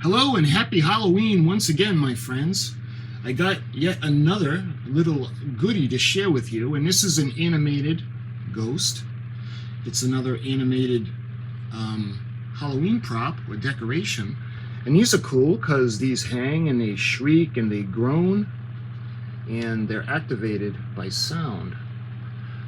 Hello and happy Halloween once again, my friends. I got yet another little goodie to share with you, and this is an animated ghost. It's another animated Halloween prop or decoration. And these are cool because these hang and they shriek and they groan, and they're activated by sound.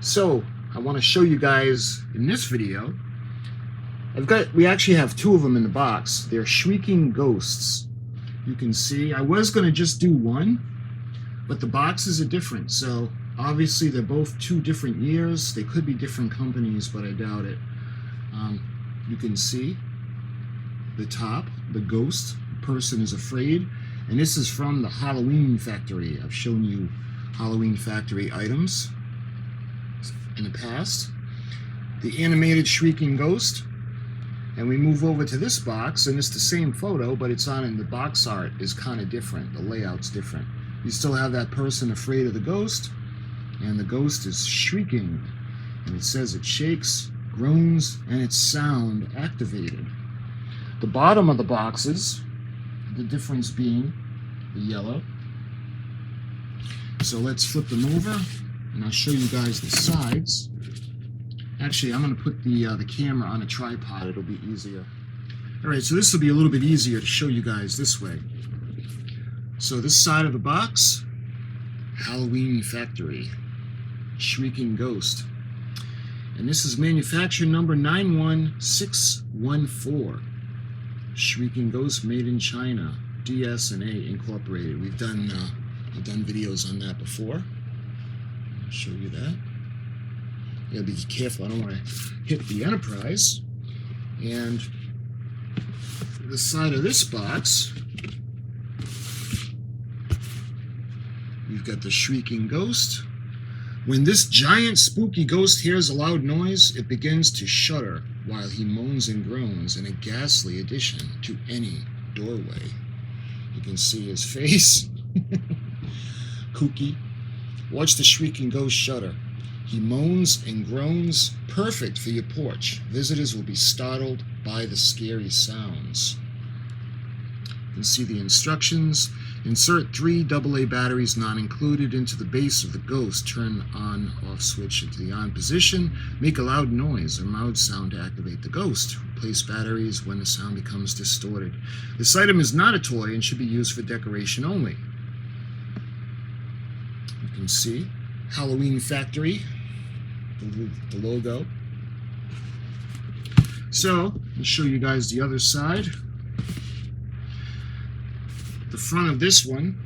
So I want to show you guys in this video. We actually have two of them in the box. They're shrieking ghosts. You can see I was going to just do one, but the boxes are different. So obviously they're both two different years. They could be different companies, but I doubt it. You can see the top, the ghost, the person is afraid. And this is from the Halloween Factory. I've shown you Halloween Factory items in the past. The animated shrieking ghost. And we move over to this box, and it's the same photo, but it's on, and the box art is kind of different. The layout's different. You still have that person afraid of the ghost, and the ghost is shrieking. And it says it shakes, groans, and it's sound activated. The bottom of the boxes, the difference being the yellow. So let's flip them over, and I'll show you guys the sides. Actually, I'm going to put the camera on a tripod. It'll be easier. All right, so this will be a little bit easier to show you guys this way. So this side of the box, Halloween Factory, Shrieking Ghost. And this is manufacturer number 91614. Shrieking Ghost, made in China, DS&A Incorporated. I've done videos on that before. I'll show you that. You gotta be careful, I don't want to hit the Enterprise. And the side of this box, you've got the Shrieking Ghost. When this giant spooky ghost hears a loud noise, it begins to shudder while he moans and groans in a ghastly addition to any doorway. You can see his face. Kooky. Watch the Shrieking Ghost shudder. He moans and groans, perfect for your porch. Visitors will be startled by the scary sounds. You can see the instructions. Insert 3 AA batteries not included into the base of the ghost. Turn on/off switch into the on position. Make a loud noise or loud sound to activate the ghost. Replace batteries when the sound becomes distorted. This item is not a toy and should be used for decoration only. You can see Halloween Factory, the logo. So I'll show you guys the other side. The front of this one,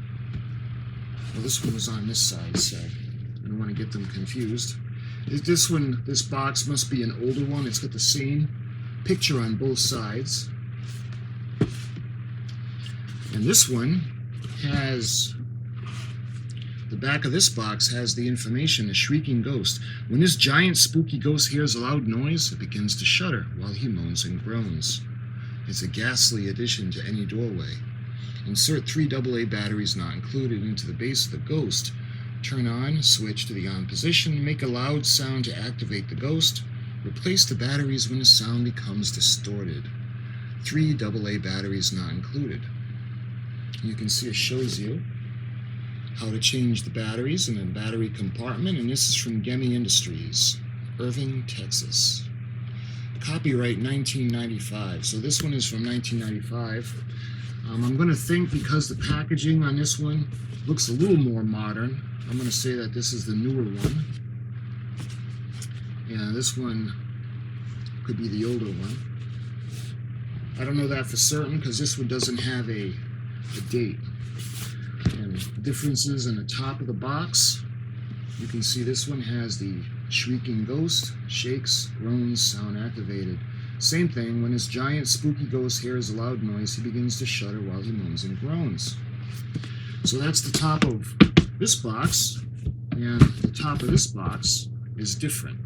well, this one was on this side, so I don't want to get them confused. This one, this box must be an older one. It's got the same picture on both sides. And this one has, the back of this box has the information, a shrieking ghost. When this giant spooky ghost hears a loud noise, it begins to shudder while he moans and groans. It's a ghastly addition to any doorway. Insert 3 AA batteries not included into the base of the ghost. Turn on, switch to the on position, make a loud sound to activate the ghost. Replace the batteries when the sound becomes distorted. 3 AA batteries not included. You can see it shows you how to change the batteries in a battery compartment, and this is from Gemi Industries, Irving, Texas. Copyright 1995, so this one is from 1995. I'm going to think, because the packaging on this one looks a little more modern, I'm going to say that this is the newer one. Yeah, this one could be the older one. I don't know that for certain because this one doesn't have a date. And differences in the top of the box, you can see this one has the Shrieking Ghost, shakes, groans, sound activated. Same thing, when this giant spooky ghost hears a loud noise, he begins to shudder while he moans and groans. So that's the top of this box, and the top of this box is different.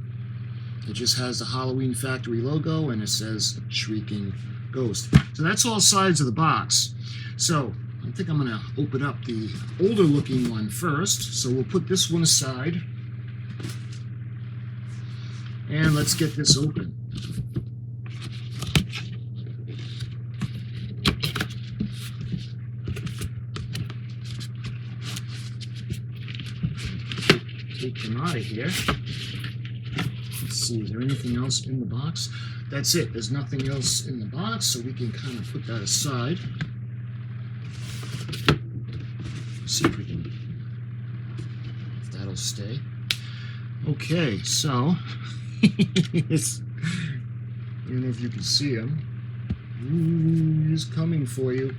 It just has the Halloween Factory logo, and it says Shrieking Ghost. So that's all sides of the box. So I think I'm going to open up the older looking one first. So we'll put this one aside. And let's get this open. take him out of here. Let's see, is there anything else in the box? That's it. There's nothing else in the box, so we can kind of put that aside. See if we can, if that'll stay. Okay, so it's, I don't know if you can see him. Ooh, he's coming for you.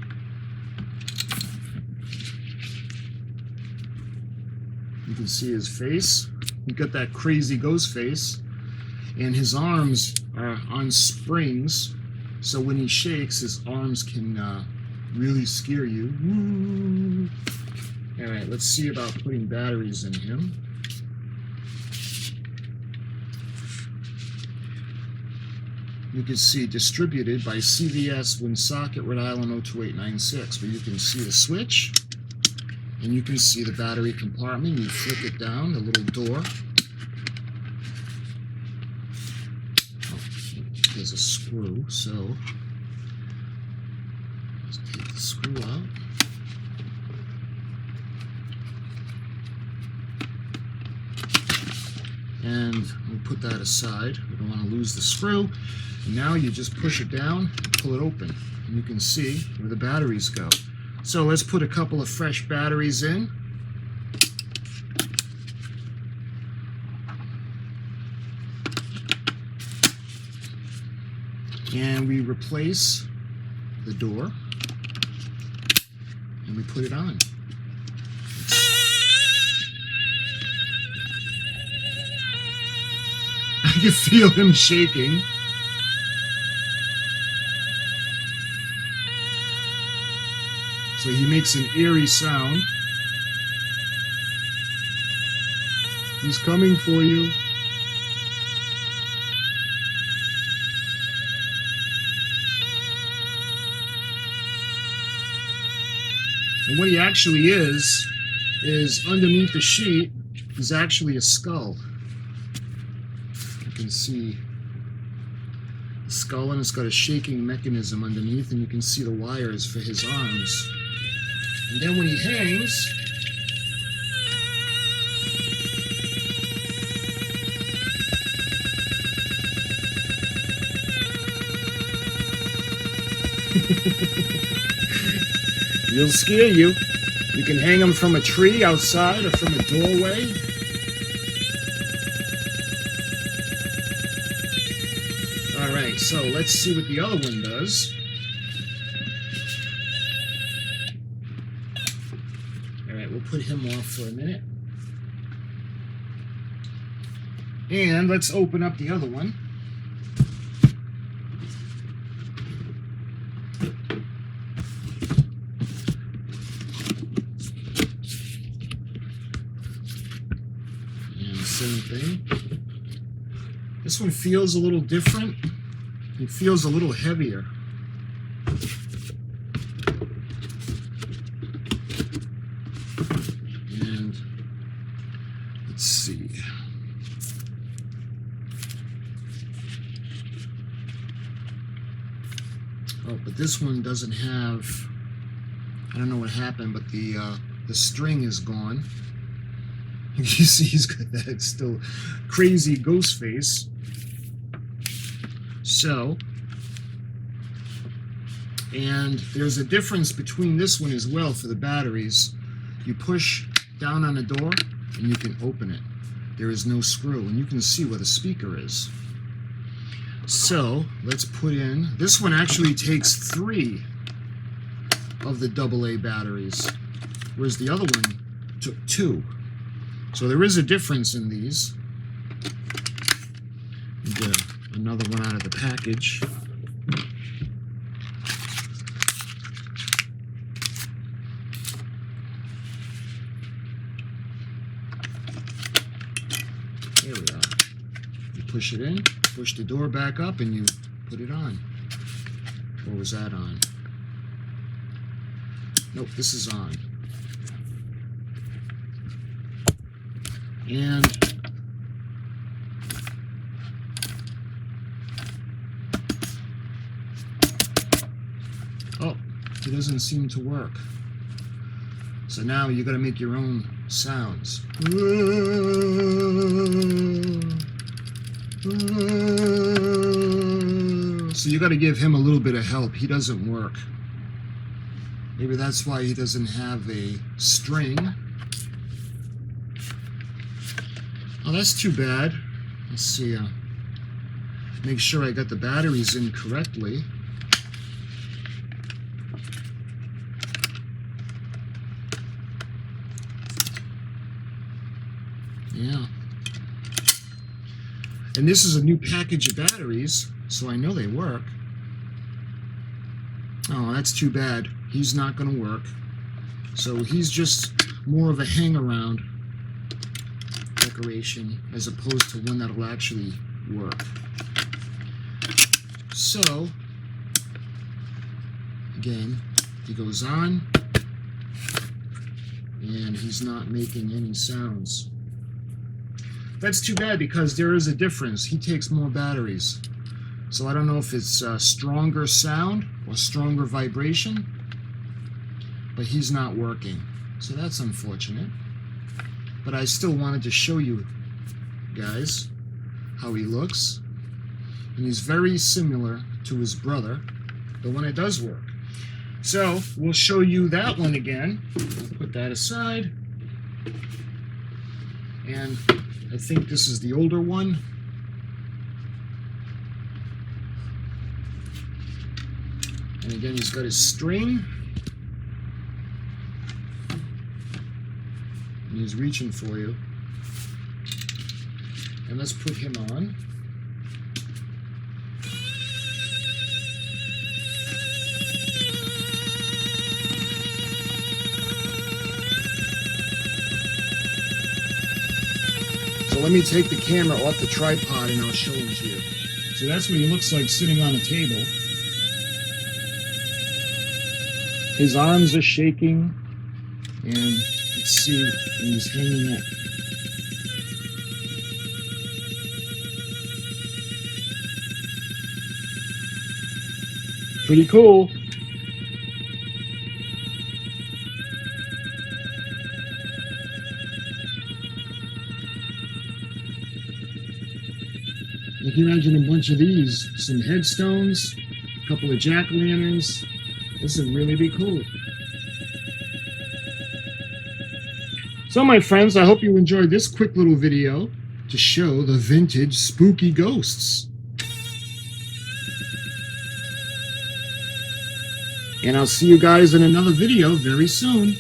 You can see his face. He's got that crazy ghost face, and his arms are on springs, so when he shakes, his arms can really scare you. Woo. All right, let's see about putting batteries in him. You can see distributed by CVS Woonsocket, Rhode Island 02896, but you can see the switch, and you can see the battery compartment. You flick it down, the little door. Oh, there's a screw, so let's take the screw out. And we'll put that aside. We don't want to lose the screw. And now you just push it down, pull it open, and you can see where the batteries go. So let's put a couple of fresh batteries in. And we replace the door, and we put it on. I can feel him shaking. So he makes an eerie sound. He's coming for you. And what he actually is underneath the sheet is actually a skull. You can see the skull, and it's got a shaking mechanism underneath, and you can see the wires for his arms. And then when he hangs, he'll scare you. You can hang him from a tree outside or from a doorway. All right, so let's see what the other one does. All right, we'll put him off for a minute. And let's open up the other one. And same thing. This one feels a little different. It feels a little heavier. And let's see. Oh, but this one doesn't have, I don't know what happened, but the string is gone. You see he's got that still crazy ghost face. So, and there's a difference between this one as well for the batteries. You push down on the door and you can open it. There is no screw, and you can see where the speaker is. So let's put in, this one actually takes 3 of the AA batteries, whereas the other one took 2. So there is a difference in these. Get another one out of the package. There we are. You push it in, push the door back up, and you put it on. Or was that on? Nope, this is on. And oh, it doesn't seem to work. So now you got to make your own sounds. So you got to give him a little bit of help. He doesn't work. Maybe that's why he doesn't have a string. Oh, that's too bad. Let's see. Make sure I got the batteries in correctly. Yeah. And this is a new package of batteries, so I know they work. Oh, that's too bad. He's not going to work. So he's just more of a hang-around decoration as opposed to one that'll actually work. So, again, he goes on, and he's not making any sounds. That's too bad because there is a difference. He takes more batteries. So I don't know if it's stronger sound or stronger vibration, but he's not working. So that's unfortunate. But I still wanted to show you guys how he looks. And he's very similar to his brother, the one that does work. So we'll show you that one again. I'll put that aside. And I think this is the older one. And again, he's got his string. And he's reaching for you. And let's put him on. So let me take the camera off the tripod and I'll show him to you. So that's what he looks like sitting on a table. His arms are shaking, and let's see, and he's hanging up. Pretty cool. You can imagine a bunch of these, some headstones, a couple of jack-o'-lanterns. This would really be cool. So my friends, I hope you enjoyed this quick little video to show the vintage spooky ghosts. And I'll see you guys in another video very soon.